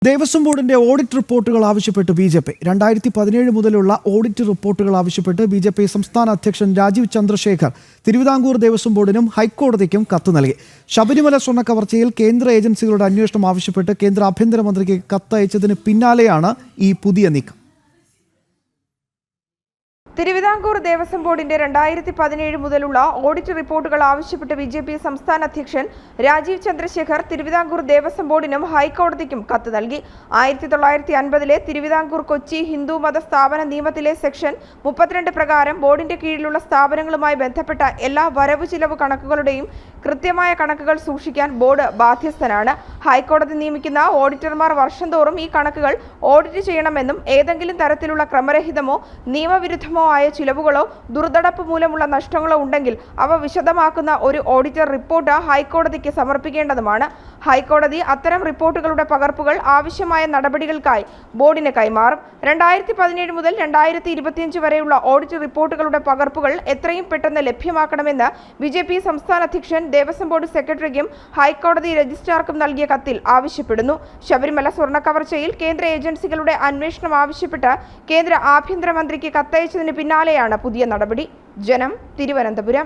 ദേവസ്വം ബോർഡിന്റെ ഓഡിറ്റ് റിപ്പോർട്ടുകൾ ആവശ്യപ്പെട്ട് ബി.ജെ.പി. 2017 മുതലുള്ള ഓഡിറ്റ് റിപ്പോർട്ടുകൾ ആവശ്യപ്പെട്ട് ബി.ജെ.പി. സംസ്ഥാന അധ്യക്ഷൻ രാജീവ് ചന്ദ്രശേഖർ തിരുവിതാംകൂർ ദേവസ്വം ബോർഡിനും ഹൈക്കോടതിക്കും കത്ത് നൽകി. ശബരിമല സ്വർണ്ണ കവർച്ചയിൽ കേന്ദ്ര ഏജൻസികളുടെ അന്വേഷണം ആവശ്യപ്പെട്ട് കേന്ദ്ര ആഭ്യന്തരമന്ത്രിക്ക് കത്തയച്ചതിന് പിന്നാലെയാണ് ഈ പുതിയ നീക്കം. തിരുവിതാംകൂർ ദേവസ്വം ബോർഡിന്റെ 2017 മുതലുള്ള ഓഡിറ്റ് റിപ്പോർട്ടുകൾ ആവശ്യപ്പെട്ട് ബി.ജെ.പി. സംസ്ഥാന അധ്യക്ഷൻ രാജീവ് ചന്ദ്രശേഖർ തിരുവിതാംകൂർ ദേവസ്വം ബോർഡിനും ഹൈക്കോടതിക്കും കത്ത് നൽകി. 1950 തിരുവിതാംകൂർ കൊച്ചി ഹിന്ദു മത സ്ഥാപന നിയമത്തിലെ സെക്ഷൻ 32 പ്രകാരം ബോർഡിന്റെ കീഴിലുള്ള സ്ഥാപനങ്ങളുമായി ബന്ധപ്പെട്ട എല്ലാ വരവ് ചിലവ് കണക്കുകളുടെയും കൃത്യമായ കണക്കുകൾ സൂക്ഷിക്കാൻ ബോർഡ് ബാധ്യസ്ഥനാണ്. ഹൈക്കോടതി നിയമിക്കുന്ന ഓഡിറ്റർമാർ വർഷം തോറും ഈ കണക്കുകൾ ഓഡിറ്റ് ചെയ്യണമെന്നും ഏതെങ്കിലും തരത്തിലുള്ള ക്രമരഹിതമോ നിയമവിരുദ്ധമോ ആയ ചിലവുകളോ ദുർനടപ്പ് മൂലമുള്ള നഷ്ടങ്ങളോ ഉണ്ടെങ്കിൽ അവ വിശദമാക്കുന്ന ഒരു ഓഡിറ്റർ റിപ്പോർട്ട് ഹൈക്കോടതിക്ക് സമർപ്പിക്കേണ്ടതുമാണ്. ഹൈക്കോടതി അത്തരം റിപ്പോർട്ടുകളുടെ പകർപ്പുകൾ ആവശ്യമായ നടപടികൾക്കായി ബോർഡിന് കൈമാറും. 2017 മുതൽ 2025 വരെയുള്ള ഓഡിറ്റ് റിപ്പോർട്ടുകളുടെ പകർപ്പുകൾ എത്രയും പെട്ടെന്ന് ലഭ്യമാക്കണമെന്ന് ബി.ജെ.പി. സംസ്ഥാന അധ്യക്ഷൻ ദേവസ്വം ബോർഡ് സെക്രട്ടറിക്കും ഹൈക്കോടതി രജിസ്ട്രാർക്കും നൽകിയ കത്തിൽ ആവശ്യപ്പെടുന്നു. ശബരിമല സ്വർണ്ണ കവർച്ചയിൽ കേന്ദ്ര ഏജൻസികളുടെ അന്വേഷണം ആവശ്യപ്പെട്ട് കേന്ദ്ര ആഭ്യന്തരമന്ത്രിക്ക് കത്തയച്ചതിന് പിന്നാലെയാണ് പുതിയ നടപടി. ജനം, തിരുവനന്തപുരം.